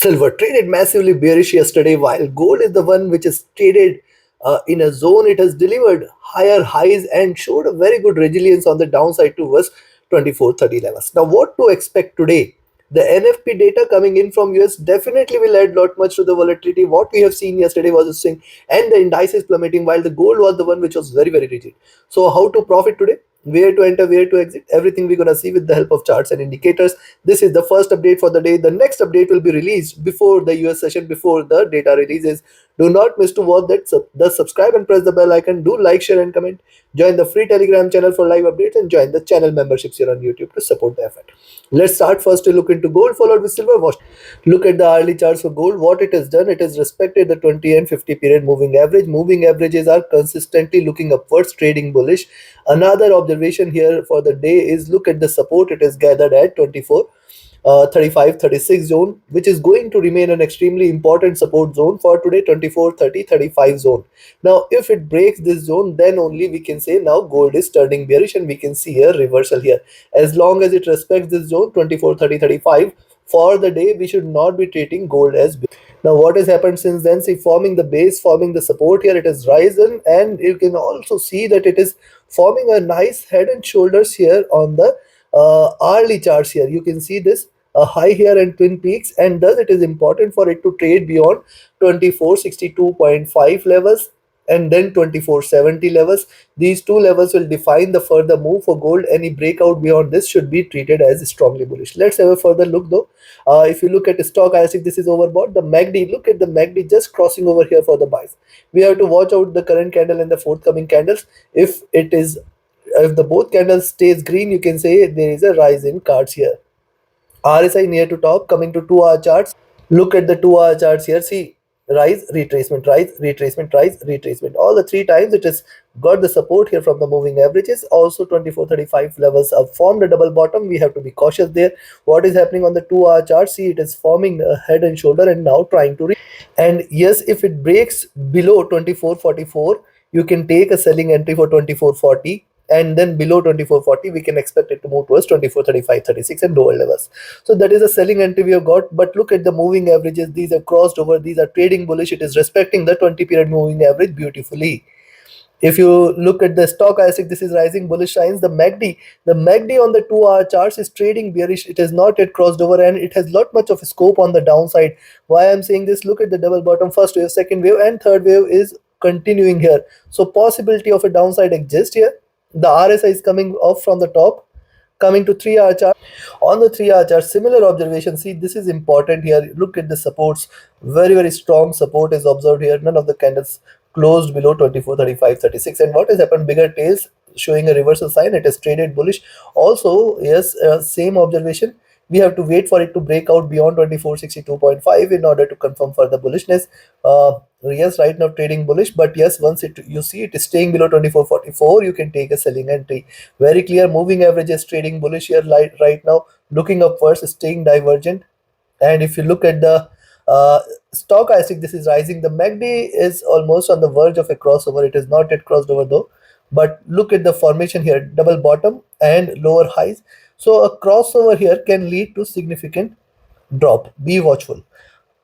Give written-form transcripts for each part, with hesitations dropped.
Silver traded massively bearish yesterday, while gold is the one which is traded in a zone. It has delivered higher highs and showed a very good resilience on the downside towards 2430 levels. Now, what to expect today? The NFP data coming in from US definitely will add lot much to the volatility. What we have seen yesterday was a swing, and the indices plummeting, while the gold was the one which was very very rigid. So, how to profit today? Where to enter, where to exit, everything we're gonna see with the help of charts and indicators. This is the first update for the day. The next update will be released before the US session, before the data releases. Do not miss to watch that. Subscribe and press the bell icon. Do like, share, and comment. Join the free Telegram channel for live updates and join the channel memberships here on YouTube to support the effort. Let's start first to look into gold, followed with silver. Watch. Look at the hourly charts for gold. What it has done, it has respected the 20 and 50 period moving average. Moving averages are consistently looking upwards, trading bullish. Another observation here for the day is look at the support. It is gathered at 24. 35 36 zone, which is going to remain an extremely important support zone for today. 24 30 35 zone. Now if it breaks this zone, then only we can say now gold is turning bearish and we can see a reversal here. As long as it respects this zone 24 30 35 for the day, we should not be treating gold as bearish. Now what has happened since then? See, forming the base, forming the support here, it has risen, and you can also see that it is forming a nice head and shoulders here on the hourly charts. Here you can see this a high here and twin peaks, and thus it is important for it to trade beyond 2462.5 levels and then 2470 levels. These two levels will define the further move for gold. Any breakout beyond this should be treated as strongly bullish. Let's have a further look though. If you look at the stock, I think this is overbought. The MACD, look at the MACD just crossing over here for the buys. We have to watch out the current candle and the forthcoming candles. If the both candles stays green, you can say there is a rise in cards here. RSI near to top. Coming to 2 hour charts, look at the 2 hour charts here. See, rise, retracement, rise, retracement, rise, retracement. All the three times it has got the support here from the moving averages. Also 2435 levels have formed a double bottom. We have to be cautious there. What is happening on the 2 hour chart? See, it is forming a head and shoulder and now trying to and yes, if it breaks below 2444, you can take a selling entry for 2440, and then below 2440 we can expect it to move towards 2435 36 and lower levels. So that is a selling entry we have got. But look at the moving averages. These are crossed over. These are trading bullish. It is respecting the 20 period moving average beautifully. If you look at the stock, I think this is rising bullish signs. The MACD on the 2 hour charts is trading bearish. It has not yet crossed over and it has not much of a scope on the downside. Why I'm saying this? Look at the double bottom. First wave, second wave, and third wave is continuing here. So possibility of a downside exists here. The RSI is coming off from the top. Coming to 3 hour chart. On the 3 hour chart, similar observation. See, this is important here. Look at the supports. Very, very strong support is observed here. None of the candles closed below 24 35 36. And what has happened? Bigger tails showing a reversal sign. It is traded bullish. Also, yes, same observation. We have to wait for it to break out beyond 2462.5 in order to confirm further bullishness. Yes, right now trading bullish, but yes, once you see it is staying below 2444, you can take a selling entry. Very clear. Moving average is trading bullish here right now, looking upwards, staying divergent. And if you look at the stock, I think this is rising. The MACD is almost on the verge of a crossover. It is not yet crossed over though. But look at the formation here, double bottom and lower highs. So a crossover here can lead to significant drop. Be watchful.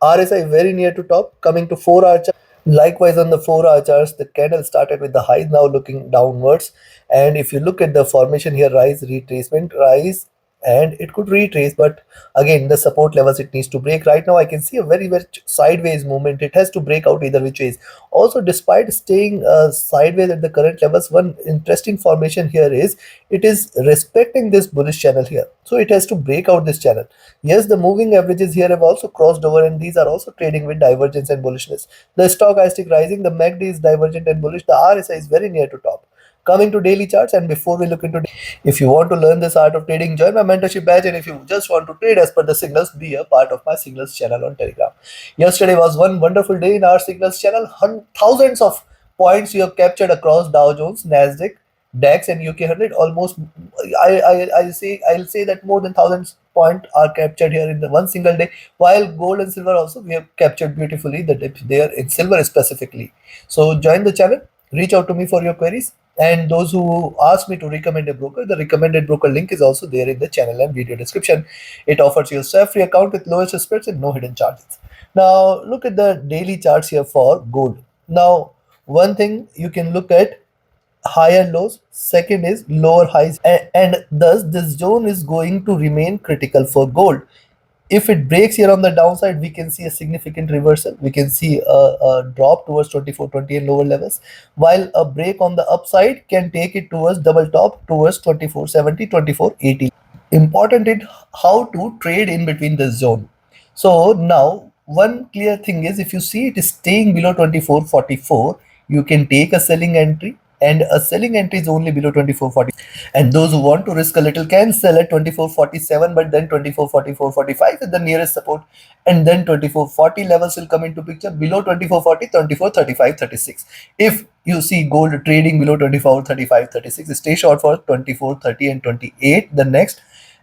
RSI very near to top. Coming to 4 hour chart. Likewise on the 4 hour charts, the candle started with the highs, now looking downwards. And if you look at the formation here, rise, retracement, rise, and it could retrace, but again the support levels it needs to break. Right now I can see a very very sideways movement. It has to break out either which ways. Also, despite staying sideways at the current levels, one interesting formation here is it is respecting this bullish channel here, so it has to break out this channel. Yes, the moving averages here have also crossed over and these are also trading with divergence and bullishness. The stochastic rising, the MACD is divergent and bullish, the RSI is very near to top. Coming to daily charts, and before we look into, if you want to learn this art of trading, join my mentorship batch. And if you just want to trade as per the signals, be a part of my signals channel on Telegram. Yesterday was one wonderful day in our signals channel. Thousands of points you have captured across Dow Jones, Nasdaq, DAX, and UK 100. Almost, I'll say that more than thousands point are captured here in the one single day. While gold and silver also we have captured beautifully the dips there in silver specifically. So join the channel. Reach out to me for your queries. And those who ask me to recommend a broker, the recommended broker link is also there in the channel and video description. It offers you a stress-free account with lowest spreads and no hidden charges. Now look at the daily charts here for gold. Now one thing you can look at higher lows, second is lower highs, and thus this zone is going to remain critical for gold. If it breaks here on the downside, we can see a significant reversal. We can see a drop towards 2420 and lower levels, while a break on the upside can take it towards double top towards 2470, 2480. Important is how to trade in between this zone. So now one clear thing is, if you see it is staying below 2444, you can take a selling entry, and a selling entry is only below 2440. And those who want to risk a little can sell at 2447, but then 2444.45 is the nearest support, and then 2440 levels will come into picture. Below 2440, 2435.36. If you see gold trading below 2435.36, stay short for 2430 and 28 the next.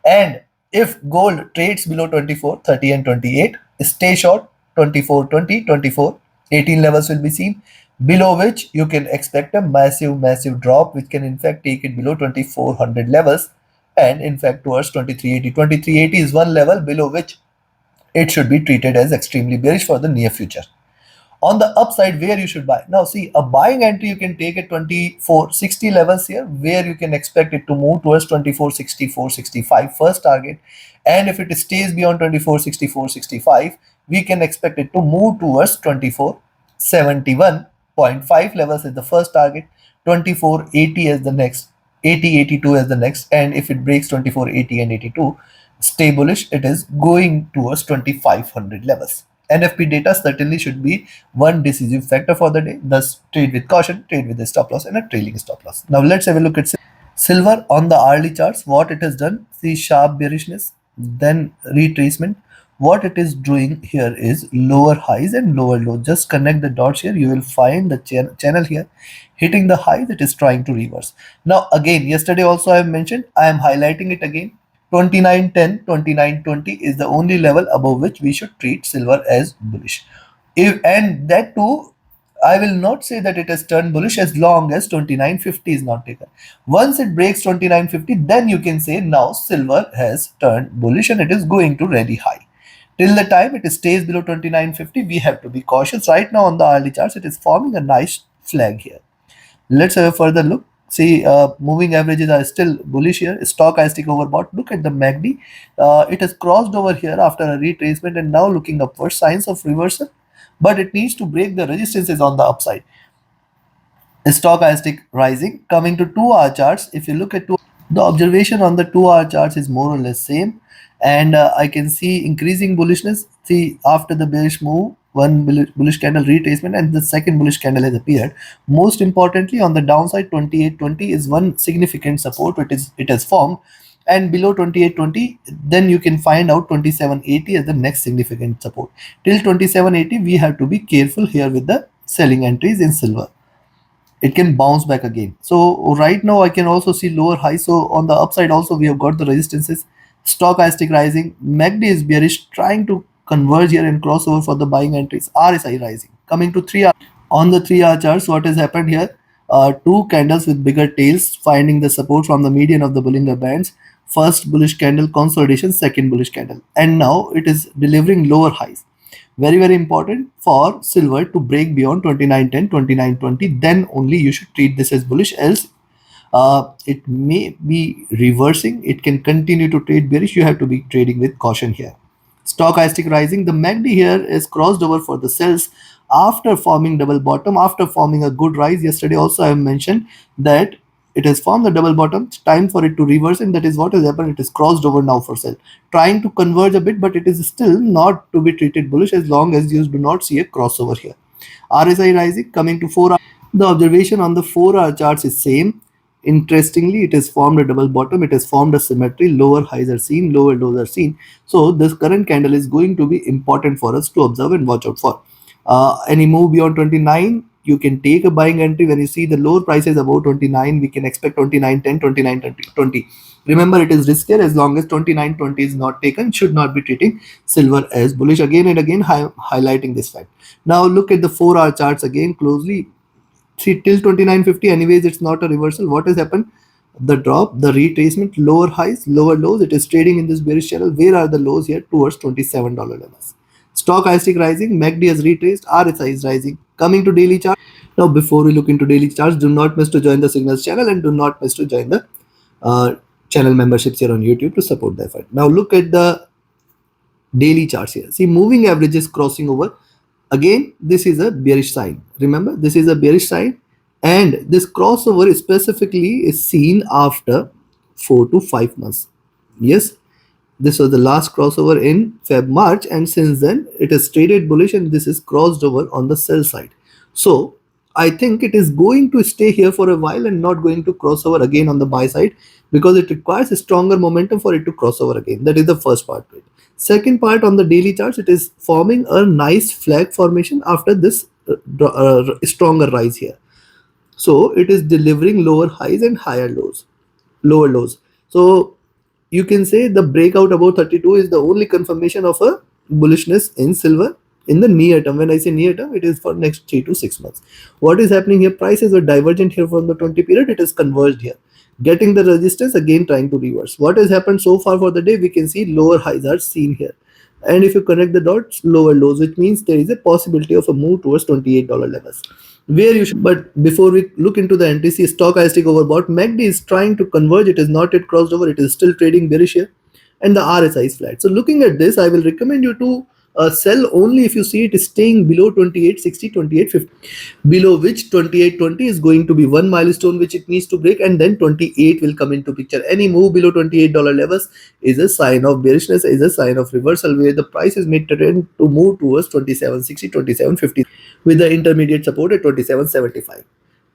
And if gold trades below 2430 and 28, stay short 2420, 2418 levels will be seen, below which you can expect a massive drop, which can in fact take it below 2400 levels, and in fact towards 2380. 2380 is one level below which it should be treated as extremely bearish for the near future. On the upside, where you should buy, now see, a buying entry you can take at 2460 levels here, where you can expect it to move towards 2460, 465 first target. And if it stays beyond 2460, 465, we can expect it to move towards 2471.5 levels as the first target, 2480 as the next, 80, 82 as the next. And if it breaks 2480 and 82, stay bullish, it is going towards 2500 levels. NFP data certainly should be one decisive factor for the day. Thus, trade with caution, trade with a stop loss and a trailing stop loss. Now, let's have a look at silver on the hourly charts. What it has done, see sharp bearishness, then retracement. What it is doing here is lower highs and lower lows. Just connect the dots here. You will find the channel here hitting the highs. It is trying to reverse. Now, again, yesterday also I have mentioned, I am highlighting it again. 2910, 2920 is the only level above which we should treat silver as bullish. And that too, I will not say that it has turned bullish as long as 2950 is not taken. Once it breaks 2950, then you can say now silver has turned bullish and it is going to rally high. Till the time it stays below 2950, we have to be cautious. Right now on the hourly charts, it is forming a nice flag here. Let's have a further look. See, moving averages are still bullish here. Stochastic overbought. Look at the MACD. It has crossed over here after a retracement and now looking upward. Signs of reversal, but it needs to break the resistances on the upside. Stochastic rising. Coming to 2-hour charts, if you look at the observation on the 2-hour charts is more or less same, and I can see increasing bullishness. See, after the bearish move, one bullish candle retracement and the second bullish candle has appeared. Most importantly, on the downside, 2820 is one significant support. It has formed, and below 2820, then you can find out 2780 as the next significant support. Till 2780, we have to be careful here with the selling entries in silver. It can bounce back again. So right now I can also see lower highs. So on the upside also we have got the resistances. Stochastic rising, MACD is bearish, trying to converge here and cross over for the buying entries. RSI rising. Coming to 3-hour, on the 3-hour charts, what has happened here? Two candles with bigger tails finding the support from the median of the Bollinger Bands. First bullish candle consolidation, second bullish candle, and now it is delivering lower highs. Very important for silver to break beyond 2910, 2920, then only you should treat this as bullish. Else it may be reversing. It can continue to trade bearish. You have to be trading with caution here. Stochastic rising, the MACD here is crossed over for the sells after forming double bottom, after forming a good rise. Yesterday also I have mentioned that it has formed the double bottom. It's time for it to reverse, and that is what has happened. It is crossed over now for sell, trying to converge a bit, but it is still not to be treated bullish as long as you do not see a crossover here. RSI rising. Coming to 4-hour, the observation on the 4-hour charts is same. Interestingly, it has formed a double bottom. It has formed a symmetry. Lower highs are seen, lower lows are seen. So this current candle is going to be important for us to observe and watch out for. Any move beyond 29, you can take a buying entry. When you see the lower prices above 29, we can expect 29.10, 29.20. Remember, it is riskier. As long as 29.20 is not taken, should not be treating silver as bullish. Again and again highlighting this fact. Now look at the 4-hour charts again closely. See, till 29.50, anyways, it's not a reversal. What has happened? The drop, the retracement, lower highs, lower lows. It is trading in this bearish channel. Where are the lows here? Towards $27 levels. Stochastic rising, MACD has retraced, RSI is rising. Coming to daily chart. Now, before we look into daily charts, do not miss to join the Signals channel and do not miss to join the uh, channel memberships here on YouTube to support the effort. Now, look at the daily charts here. See, moving averages crossing over. Again, this is a bearish sign. Remember, this is a bearish sign, and this crossover specifically is seen after 4 to 5 months. Yes, this was the last crossover in Feb March, and since then it has traded bullish, and this is crossed over on the sell side. So I think it is going to stay here for a while and not going to cross over again on the buy side, because it requires a stronger momentum for it to cross over again. That is the first part to it. Second part, on the daily charts, it is forming a nice flag formation after this stronger rise here. So it is delivering lower highs and higher lows, lower lows. So you can say the breakout above 32 is the only confirmation of a bullishness in silver in the near term. When I say near term, it is for next 3 to 6 months. What is happening here? Prices were divergent here from the 20 period. It is converged here, getting the resistance, again trying to reverse. What has happened so far for the day? We can see lower highs are seen here, and if you connect the dots, lower lows, which means there is a possibility of a move towards $28 levels, where you should. But before we look into the NTC, stochastic overbought, MACD is trying to converge. It is not yet crossed over. It is still trading bearish here, and the RSI is flat. So looking at this, I will recommend you to sell only if you see it is staying below 28.60, 28.50, below which 28.20 is going to be one milestone which it needs to break, and then 28 will come into picture. Any move below $28 levels is a sign of bearishness, is a sign of reversal, where the price is made to trend to move towards 27.60, 27.50, with the intermediate support at 27.75.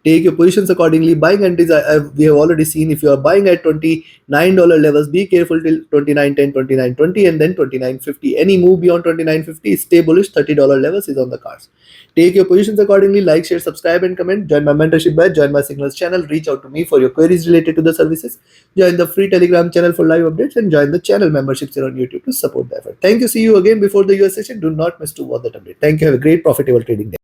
Take your positions accordingly. Buying entries, we have already seen. If you are buying at $29 levels, be careful till 29.10, 29.20, and then 29.50. Any move beyond 29.50 is stay bullish. $30 levels is on the cards. Take your positions accordingly. Like, share, subscribe, and comment. Join my mentorship batch. Join my Signals channel. Reach out to me for your queries related to the services. Join the free Telegram channel for live updates, and join the channel memberships here on YouTube to support the effort. Thank you. See you again before the US session. Do not miss to watch that update. Thank you. Have a great profitable trading day.